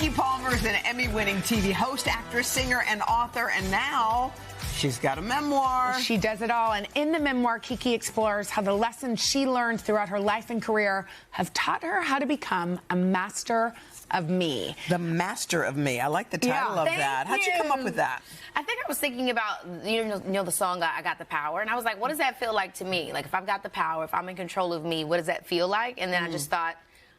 Keke Palmer is an Emmy-winning TV host, actress, singer, and author, and now she's got a memoir. She does it all, and in the memoir, Keke explores how the lessons she learned throughout her life and career have taught her how to become a master of me. The Master of Me. I like the title of that. How'd you come up with that? I think I was thinking about, you know the song, I Got the Power, and I was like, what does that feel like to me? Like, if I've got the power, if I'm in control of me, what does that feel like? And then I just thought,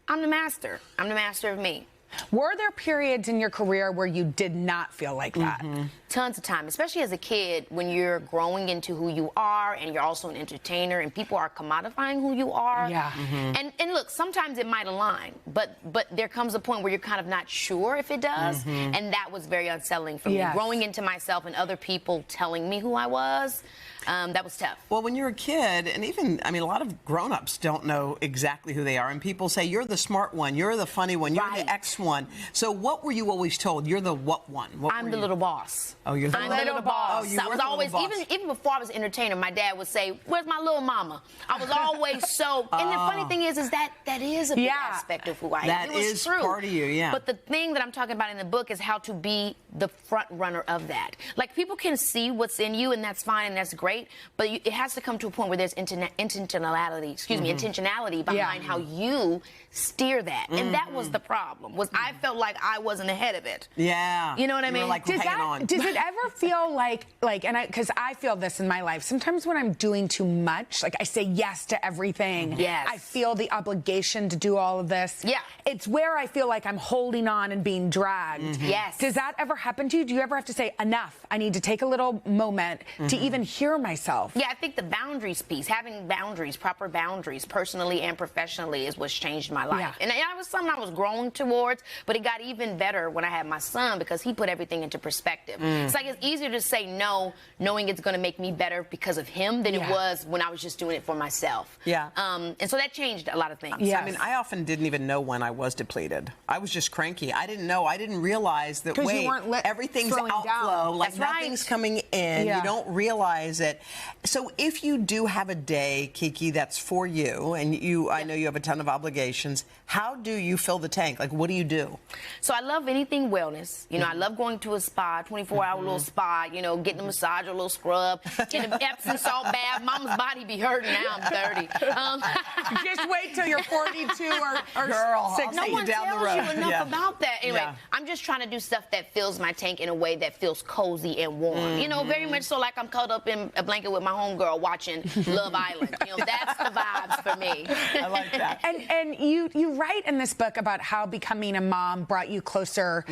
I'm the master. I'm the master of me. Were there periods in your career where you did not feel like that? Tons of time, especially as a kid, when you're growing into who you are and you're also an entertainer and people are commodifying who you are. Yeah. And look, sometimes it might align, but there comes a point where you're kind of not sure if it does, and that was very unsettling for me. Growing into myself and other people telling me who I was, that was tough. Well, when you're a kid, and even, I mean, a lot of grown-ups don't know exactly who they are, and people say, you're the smart one, you're the funny one, you're the X one. So what were you always told? You're the what one? I'm the little boss. Oh, you're the little boss. Oh, you I was were always, the little boss. even before I was an entertainer, my dad would say, where's my little mama? I was always so, and the funny thing is that is a big aspect of who I am. That it was is true. part of you, yeah. But the thing that I'm talking about in the book is how to be the front runner of that. Like, people can see what's in you, and that's fine, and that's great, but it has to come to a point where there's intentionality, intentionality behind how you steer that. And that was the problem, was I felt like I wasn't ahead of it. Yeah. You know what I mean? Like, Does it ever feel like, and because I feel this in my life, sometimes when I'm doing too much, like I say yes to everything. Yes. I feel the obligation to do all of this. Yeah. It's where I feel like I'm holding on and being dragged. Yes. Does that ever happen to you? Do you ever have to say, enough, I need to take a little moment to even hear myself? Yeah, I think the boundaries piece, having boundaries, proper boundaries, personally and professionally, is what's changed my life. Yeah. And it was something I was growing towards, but it got even better when I had my son, because he put everything into perspective. It's like, it's easier to say no, knowing it's going to make me better because of him, than it was when I was just doing it for myself. Yeah. And so that changed a lot of things. Yes. I mean, I often didn't even know when I was depleted. I was just cranky. I didn't know. I didn't realize that, wait, you weren't everything's throwing outflow. down. Like, That's nothing's right. coming in. Yeah. You don't realize it. So if you do have a day, Keke, that's for you, and I know you have a ton of obligations, how do you fill the tank? Like, what do you do? So I love anything wellness. You know, I love going to a spa, 24-hour little spa, you know, getting a massage or a little scrub, getting an Epsom salt bath. Mama's body be hurting now. I'm 30. Just wait till you're 42 or Girl, 60. No one down the tells road. you enough about that. Anyway, Yeah. I'm just trying to do stuff that fills my tank in a way that feels cozy and warm. You know, very much so like I'm cuddled up in a blanket with my homegirl watching Love Island. You know, that's the vibes for me. I like that. And you write in this book about how becoming a mom brought you closer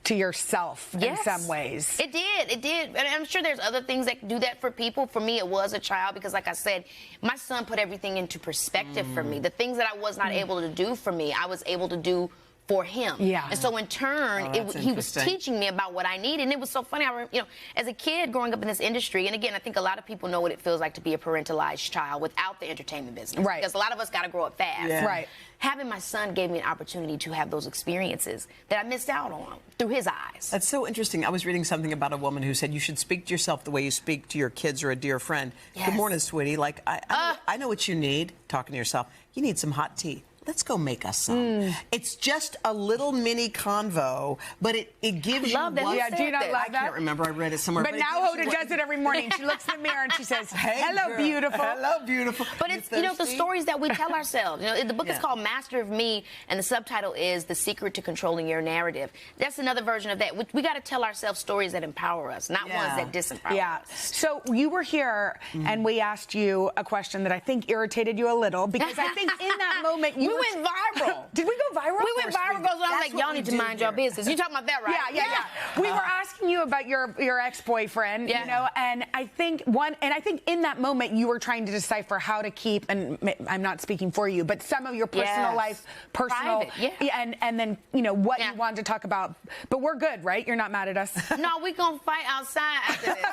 to yourself in some ways. It did. And I'm sure there's other things that do that for people. For me, it was a child, because like I said, my son put everything into perspective for me. The things that I was not able to do for me, I was able to do for him. Yeah. And so in turn, he was teaching me about what I needed. And it was so funny. You know, as a kid growing up in this industry, and again, I think a lot of people know what it feels like to be a parentalized child without the entertainment business. Right. Because a lot of us got to grow up fast. Yeah. Right. Having my son gave me an opportunity to have those experiences that I missed out on through his eyes. That's so interesting. I was reading something about a woman who said you should speak to yourself the way you speak to your kids or a dear friend. Yes. Good morning, sweetie. Like, I know what you need, talking to yourself. You need some hot tea. Let's go make us some. It's just a little mini convo, but it gives you love that. Yeah, do you not love I can't remember. I read it somewhere. But it now gives you Hoda does it every morning. She looks in the mirror and she says, Hey, hello, girl. beautiful. Hello, beautiful. But it's, you know, the stories that we tell ourselves. You know, the book is called Master of Me, and the subtitle is The Secret to Controlling Your Narrative. That's another version of that. We got to tell ourselves stories that empower us, not ones that disempower us. So you were here, and we asked you a question that I think irritated you a little, because I think in that moment you went viral. Did we go viral? We went viral because I was like, y'all need to mind your business. You talking about that, right? Yeah. We were asking you about your ex-boyfriend, you know, and I think in that moment you were trying to decipher how to keep, and I'm not speaking for you, but some of your personal life, private, and then, you know, what you wanted to talk about. But we're good, right? You're not mad at us? No, we gonna fight outside after this.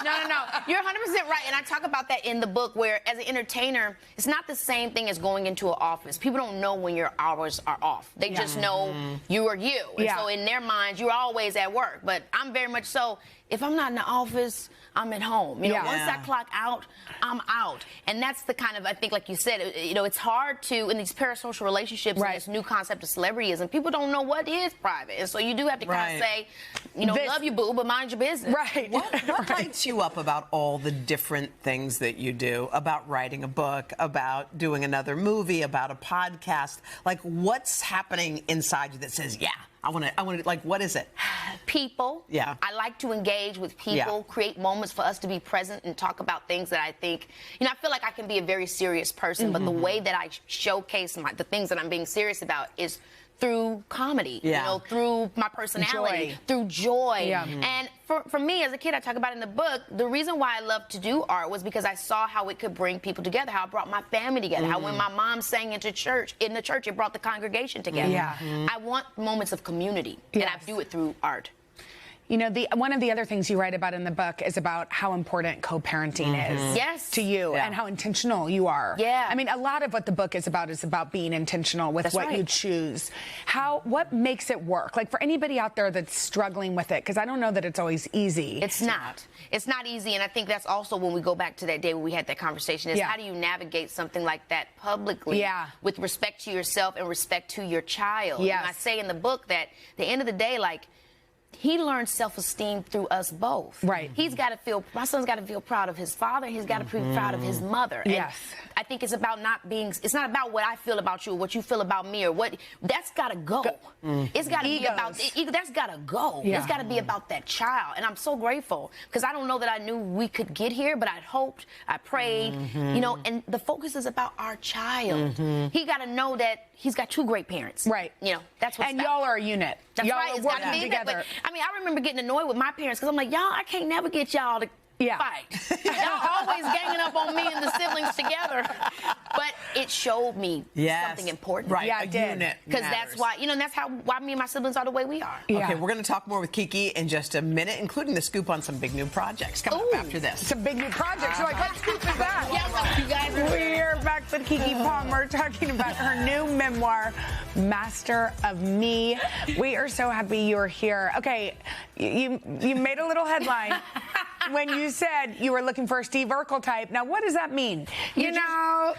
No. You're 100% right, and I talk about that in the book, where as an entertainer, it's not the same thing as going into an office. People don't know when your hours are off. They just know you are you. And so in their minds, you're always at work. But I'm very much so, if I'm not in the office, I'm at home. You know, once I clock out, I'm out. And that's the kind of, I think, like you said, you know, it's hard to, in these parasocial relationships, and this new concept of celebrityism, people don't know what is private. And so you do have to kind of say, you know, love you, boo, but mind your business. What lights you up about all the different things that you do, about writing a book, about doing another movie, about a podcast? Like, what's happening inside you that says, yeah, I want to, like, what is it? People. Yeah. I like to engage with people, create moments for us to be present and talk about things that I think, you know, I feel like I can be a very serious person, but the way that I showcase the things that I'm being serious about is through comedy, you know, through my personality, through joy. And for me, as a kid, I talk about in the book, the reason why I loved to do art was because I saw how it could bring people together, how it brought my family together, how when my mom sang in the church, it brought the congregation together. I want moments of community, and I do it through art. You know, one of the other things you write about in the book is about how important co-parenting is to you and how intentional you are. I mean, a lot of what the book is about being intentional with what you choose. What makes it work? Like, for anybody out there that's struggling with it, because I don't know that it's always easy. It's not. It's not easy, and I think that's also when we go back to that day when we had that conversation, is how do you navigate something like that publicly with respect to yourself and respect to your child? And I say in the book that at the end of the day, like, he learned self-esteem through us both. He's got to feel, my son's got to feel proud of his father. He's got to feel proud of his mother. And I think it's about it's not about what I feel about you or what you feel about me or what, that's got to go. It's got to be about, that's got to go. It's got to be about that child. And I'm so grateful because I don't know that I knew we could get here, but I'd hoped, I prayed, you know, and the focus is about our child. He got to know that he's got two great parents. You know, that's what's And y'all are a unit. That's y'all right. are working together. I mean, I remember getting annoyed with my parents because I'm like, y'all, I can't never get y'all to fight. Y'all always ganging up on me and the siblings together. But it showed me something important. Yeah, it did. Because that's why, you know, that's why me and my siblings are the way we are. Okay, we're going to talk more with Keke in just a minute, including the scoop on some big new projects coming up after this. Some big new projects. You're like, what scoop is that? Yes, you guys. We're back with Keke Palmer talking about her new memoir, Master of Me. We are so happy you're here. Okay, you made a little headline when you said you were looking for a Steve Urkel type. Now, what does that mean? You know,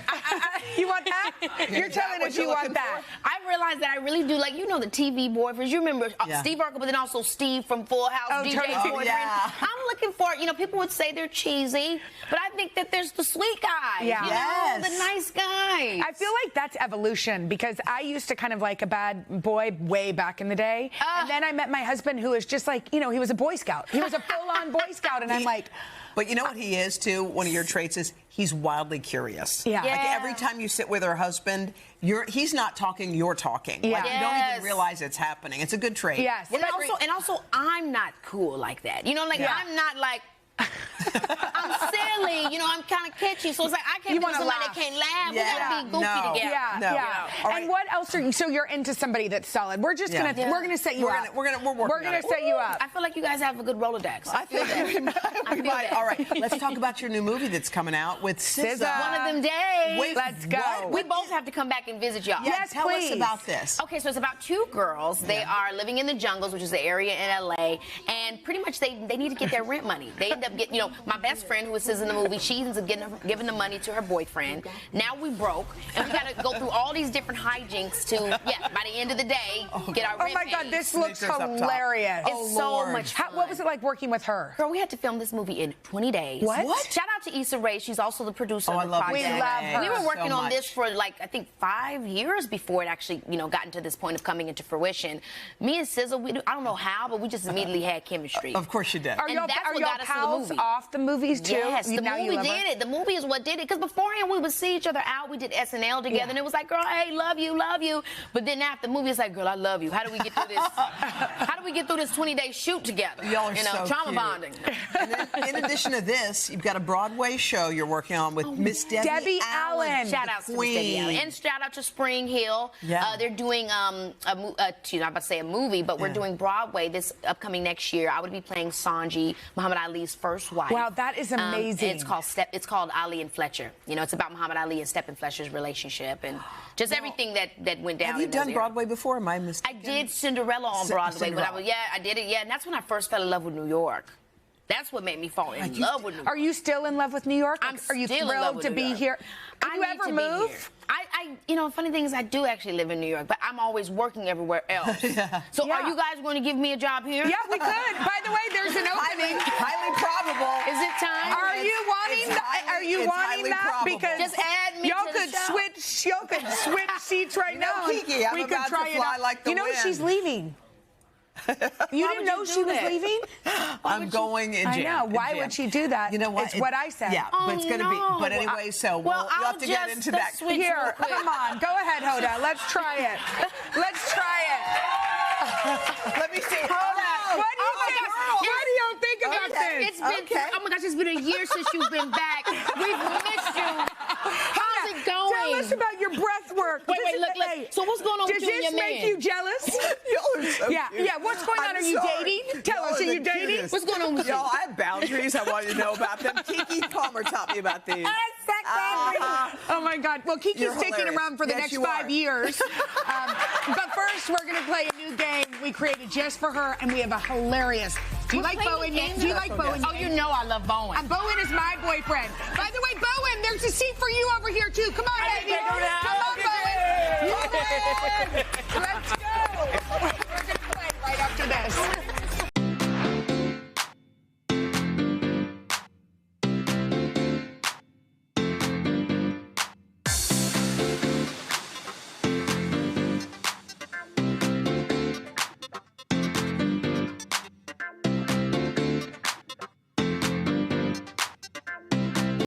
you want that? You're telling us you want that. I realized that I really do, like, you know, the TV boyfriends. You remember Steve Urkel, but then also Steve from Full House, DJ's boyfriend. I'm looking for, you know, people would say they're cheesy, but I think that there's the sweet guy. You know, the nice guy. I feel like that's evolution because I used to kind of like a bad boy way back in the day. And then I met my husband who was just like, you know, he was a Boy Scout. He was a full-on Boy Scout. And I'm like... But you know what he is, too? One of your traits is he's wildly curious. Like every time you sit with her husband, he's not talking, you're talking. Like you don't even realize it's happening. It's a good trait. And also, I'm not cool like that. You know, like I'm not like... I'm silly, you know, I'm kind of catchy, so it's like I can't be somebody that can't laugh. We gotta be goofy together. And what else are you? So you're into somebody that's solid. We're just gonna set you up. We're gonna set you up. I feel like you guys have a good Rolodex. I feel that. We might. All right, let's talk about your new movie that's coming out with SZA. One of them days. Wait, let's go. We both have to come back and visit y'all. Yes, tell us about this. Okay, so it's about two girls. They are living in the jungles, which is the area in LA, and pretty much they need to get their rent money. They end up getting, you know, my best friend who is in the movie, she ends up giving the money to her boyfriend. Now we broke, and we got to go through all these different hijinks to, by the end of the day, get our rent paid. Oh my God, this looks hilarious. It's so much fun. What was it like working with her? Girl, we had to film this movie in 20 days. What? Shout out to Issa Rae. She's also the producer of the project. We love her. We were working on this for like, I think 5 years before it actually, you know, gotten to this point of coming into fruition. Me and SZA, I don't know how, but we just immediately had chemistry. Of course you did. Are y'all pals off the movies too? Yes, the movie did it. The movie is what did it. Because beforehand we would see each other out. We did SNL together, and it was like, girl, hey, love you. But then after the movie, it's like, girl, I love you. How do we get through this? How do we get through this 20-day shoot together? Y'all are so trauma cute. bonding. And then, in addition to this, you've got a Broadway Broadway show you're working on with Miss Debbie Allen. Shout out to Miss Debbie Allen. And shout out to Spring Hill. Yeah. They're doing, I'm about to say a movie, but we're doing Broadway this upcoming next year. I would be playing Sanji, Muhammad Ali's first wife. Wow, that is amazing. And it's called Ali and Fletcher. You know, it's about Muhammad Ali and Stephen Fletcher's relationship and just everything that went down. Have you done Broadway before? Am I mistaken? I did Cinderella on Broadway. Cinderella. When I did it. Yeah, and that's when I first fell in love with New York. That's what made me fall in love with New York. Are you still in love with New York? Are you still in love thrilled with to New be York. here? Could you ever move? You know, funny thing is I do actually live in New York, but I'm always working everywhere else. So are you guys going to give me a job here? Yeah, we could. By the way, there's an opening. Highly probable. Is it time? Are you wanting that? Are you wanting that? Probable. Because just add me y'all to the could show. y'all could switch seats right now. Keke, I'm we could about try to fly it out. like the You know wind. she's leaving. You didn't know she was leaving? I'm going in I jam. know. Why would she do that? You know what? It's what I said. Yeah, but it's going to be. But anyway, so we'll have to get into that. Here, come on. Go ahead, Hoda. Let's try it. Let's try it. Let me see. Hoda, what do you think? What do you think about this? It's been, oh my gosh, it's been a year since you've been back. We've missed you. How's it going? Tell us about your breath work. Wait, look. So what's going on with you and your man? Does this make you jealous? Y'all are so cute. Yeah. What's going on? Are you dating? Tell us, are you dating? What's going on with you? Y'all, I have boundaries. I want you to know about them. Keke Palmer taught me about these. Oh my God. Well, Keke's sticking around for the next 5 years. But first, we're going to play a new game we created just for her, and we have a hilarious. Do you like Bowen? Do you like Bowen? Oh, you know I love Bowen. Bowen is my boyfriend. By the way, Bowen, there's a seat for you over here too. Come on, baby. Come on, Bowen. You win.